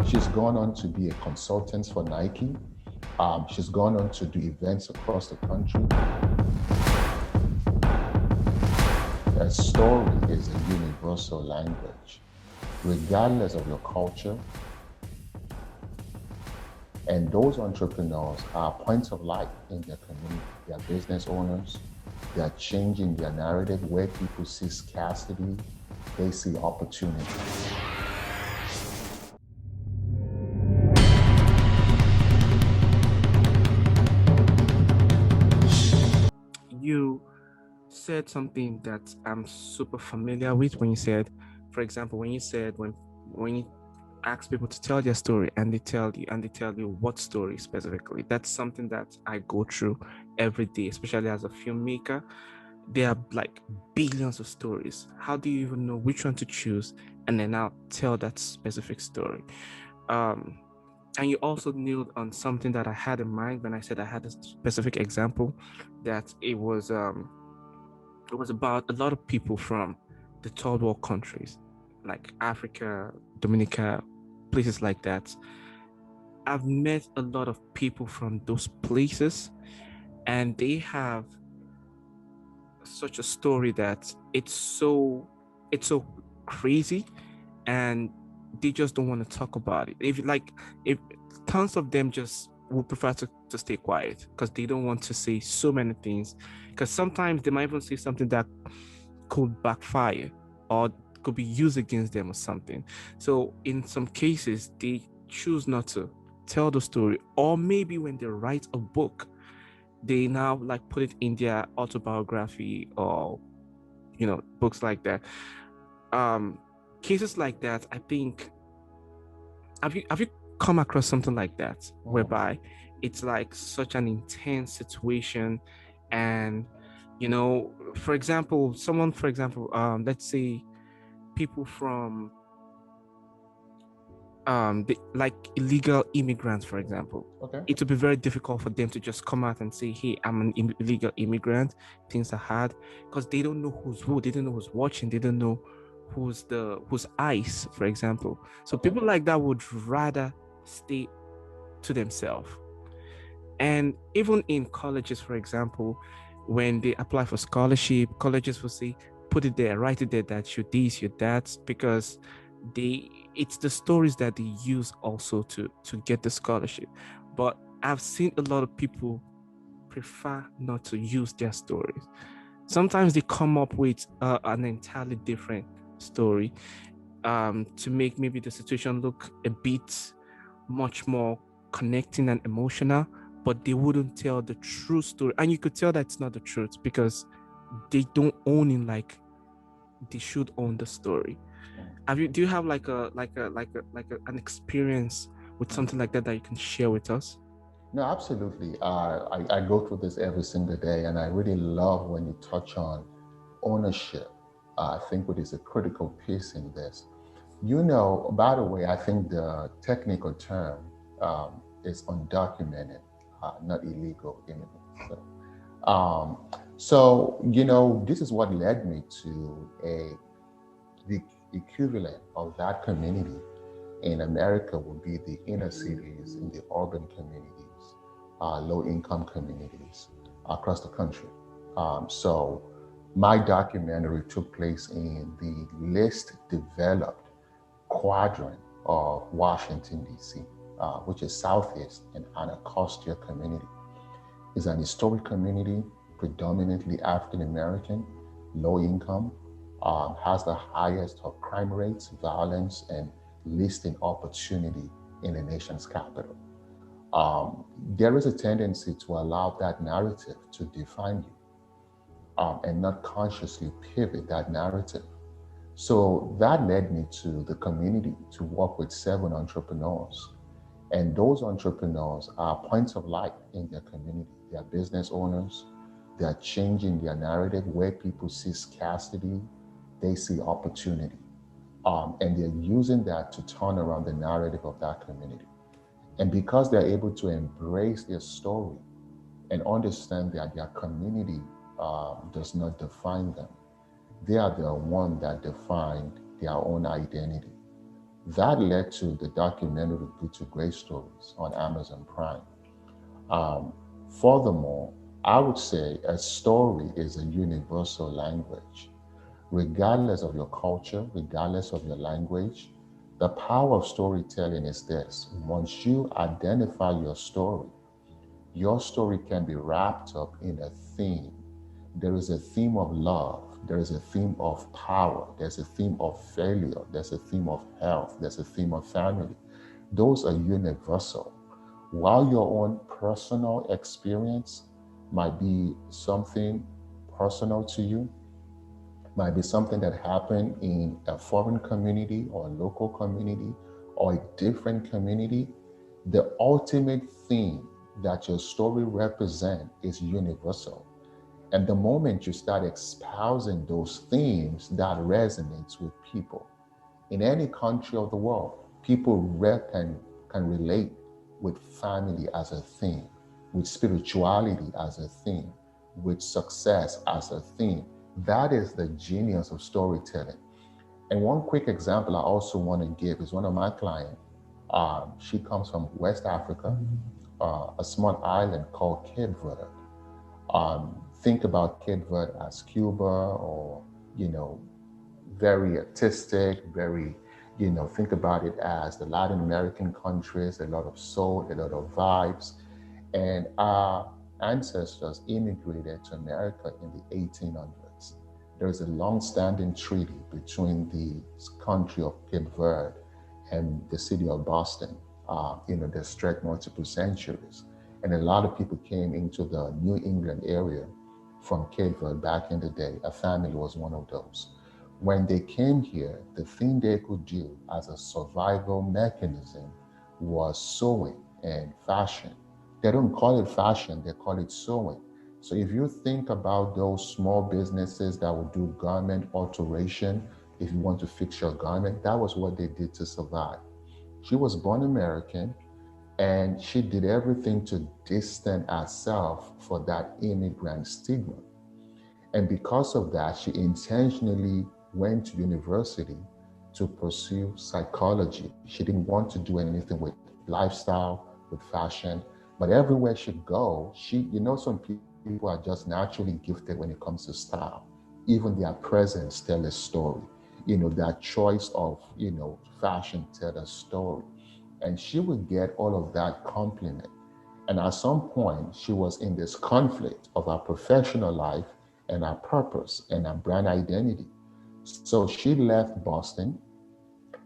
She's gone on to be a consultant for Nike. She's gone on to do events across the country. A story is a universal language, regardless of your culture. And those entrepreneurs are points of light in their community. They are business owners. They are changing their narrative where people see scarcity, they see opportunity. You said something that I'm super familiar with when you said, for example, when you said when you ask people to tell their story and they tell you what story specifically. That's something that I go through every day, especially as a filmmaker. There are like billions of stories. How do you even know which one to choose and then I'll tell that specific story? Um, and you also nailed on something that I had in mind when I said I had a specific example, that it was about a lot of people from the third world countries like Africa, Dominica, places like that. I've met a lot of people from those places, and they have such a story that it's so crazy, and they just don't want to talk about it. If tons of them just would prefer to stay quiet because they don't want to say so many things, because sometimes they might even say something that could backfire or could be used against them or something. So in some cases, they choose not to tell the story, or maybe when they write a book, they now like put it in their autobiography or books like that. Um, Cases like that, I think. Have you come across something like that whereby it's like such an intense situation, and for example, let's say people from like illegal immigrants, for example. Okay. It would be very difficult for them to just come out and say, hey, I'm an illegal immigrant, things are hard, because they don't know who's who, they don't know who's watching, they don't know who's ICE, for example. So Okay. people like that would rather stay to themselves. And even in colleges, for example, when they apply for scholarship, colleges will say, put it there, write it there that you're this, you're that, because it's the stories that they use also to get the scholarship. But I've seen a lot of people prefer not to use their stories. Sometimes they come up with an entirely different story to make maybe the situation look a bit much more connecting and emotional, but they wouldn't tell the true story. And you could tell that it's not the truth because they don't own it like they should own the story. Do you have an experience with something like that you can share with us? No, absolutely. I go through this every single day, and I really love when you touch on ownership. I think it is a critical piece in this. By the way, I think the technical term is undocumented, not illegal immigrants. This is what led me to the equivalent of that community in America would be the inner cities, in the urban communities, low-income communities across the country. So my documentary took place in the least developed quadrant of Washington, D.C., which is Southeast and Anacostia community. It's an historic community, predominantly African American, low income, has the highest of crime rates, violence, and least in opportunity in the nation's capital. There is a tendency to allow that narrative to define you and not consciously pivot that narrative. So that led me to the community to work with 7 entrepreneurs. And those entrepreneurs are points of light in their community. They are business owners. They are changing their narrative where people see scarcity, they see opportunity. And they're using that to turn around the narrative of that community. And because they're able to embrace their story and understand that their community does not define them, they are the one that defined their own identity. That led to the documentary Good to Great Stories on Amazon Prime. Um, Furthermore, I would say a story is a universal language. Regardless of your culture, regardless of your language, the power of storytelling is this. Once you identify your story can be wrapped up in a theme. There is a theme of love, there is a theme of power, there's a theme of failure, there's a theme of health, there's a theme of family. Those are universal. While your own personal experience might be something personal to you, might be something that happened in a foreign community or a local community or a different community, the ultimate theme that your story represents is universal. And the moment you start espousing those themes, that resonates with people. In any country of the world, people can relate with family as a theme, with spirituality as a theme, with success as a theme. That is the genius of storytelling. And one quick example I also want to give is one of my clients. She comes from West Africa, a small island called Cape Verde. Think about Cape Verde as Cuba, or you know, very artistic, very, think about it as the Latin American countries, a lot of soul, a lot of vibes. And our ancestors immigrated to America in the 1800s. There's a long-standing treaty between the country of Cape Verde and the city of Boston. They stretched multiple centuries. And a lot of people came into the New England area from Cape Verde back in the day. A family was one of those. When they came here, the thing they could do as a survival mechanism was sewing and fashion. They don't call it fashion, they call it sewing. So if you think about those small businesses that would do garment alteration, if you want to fix your garment, that was what they did to survive. She was born American, and she did everything to distance herself for that immigrant stigma. And because of that, she intentionally went to university to pursue psychology. She didn't want to do anything with lifestyle, with fashion. But everywhere she go, some people are just naturally gifted when it comes to style. Even their presence tell a story. That choice of, fashion tell a story. And she would get all of that compliment. And at some point, she was in this conflict of her professional life and her purpose and her brand identity. So she left Boston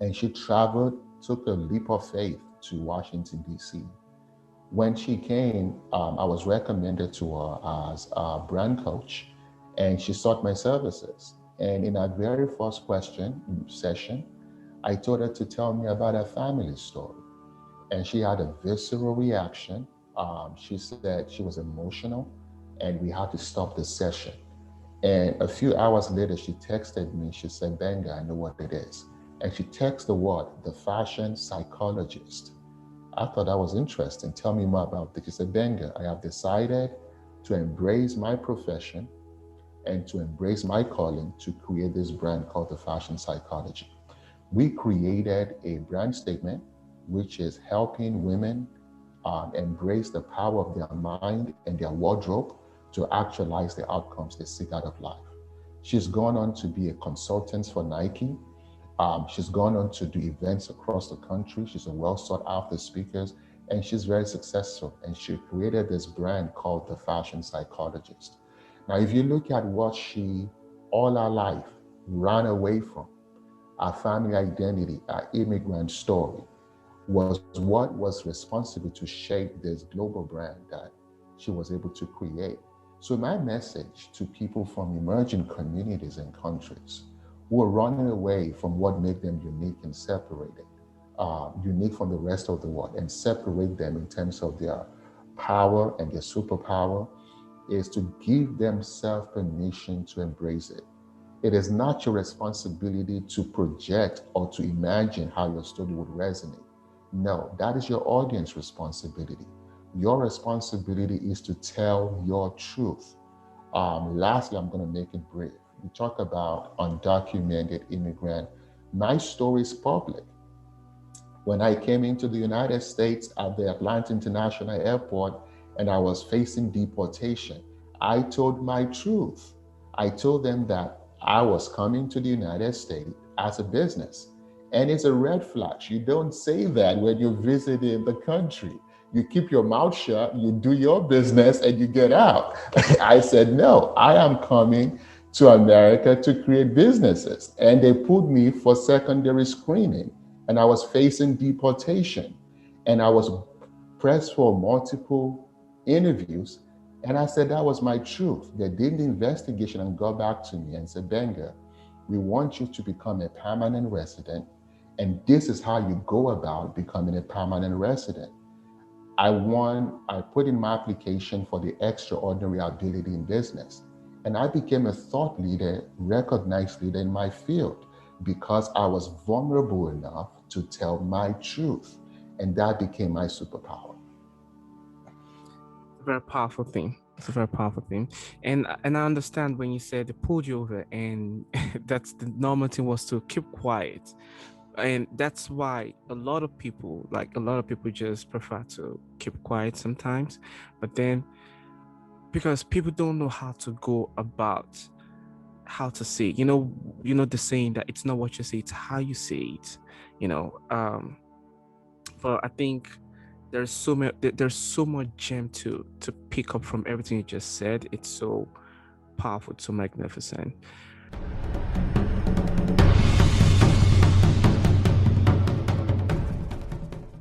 and she traveled, took a leap of faith to Washington, D.C. When she came, I was recommended to her as a brand coach, and she sought my services. And in our very first question session, I told her to tell me about her family story. And she had a visceral reaction. She said she was emotional, and we had to stop the session. And a few hours later, she texted me. She said, Benga, I know what it is. And she texted the word, the fashion psychologist. I thought that was interesting. Tell me more about this. She said, Benga, I have decided to embrace my profession and to embrace my calling to create this brand called the Fashion Psychology. We created a brand statement, which is helping women embrace the power of their mind and their wardrobe to actualize the outcomes they seek out of life. She's gone on to be a consultant for Nike. She's gone on to do events across the country. She's a well sought after speaker, and she's very successful. And she created this brand called the Fashion Psychologist. Now, if you look at what she all her life ran away from, our family identity, our immigrant story, was what was responsible to shape this global brand that she was able to create. So, my message to people from emerging communities and countries who are running away from what made them unique and separated, unique from the rest of the world, and separate them in terms of their power and their superpower, is to give themselves permission to embrace it. It is not your responsibility to project or to imagine how your story would resonate. No, that is your audience responsibility. Your responsibility is to tell your truth. Lastly, I'm going to make it brief. We talk about undocumented immigrant. My story is public. When I came into the United States at the Atlanta International Airport and I was facing deportation, I told my truth. I told them that I was coming to the United States as a business. And it's a red flag. You don't say that when you're visiting the country. You keep your mouth shut, you do your business, and you get out. I said, no, I am coming to America to create businesses. And they put me for secondary screening, and I was facing deportation. And I was pressed for multiple interviews. And I said that was my truth. They did the investigation and got back to me and said, Benga, we want you to become a permanent resident. And this is how you go about becoming a permanent resident. I put in my application for the extraordinary ability in business. And I became a thought leader, recognized leader in my field because I was vulnerable enough to tell my truth. And that became my superpower. Very powerful thing. It's a very powerful thing. And I understand when you said they pulled you over and that's the normal thing was to keep quiet. And that's why a lot of people just prefer to keep quiet sometimes. But then because people don't know how to go about how to say, the saying that it's not what you say, it's how you say it, but I think there's so much gem to pick up from everything you just said. It's so powerful, so magnificent.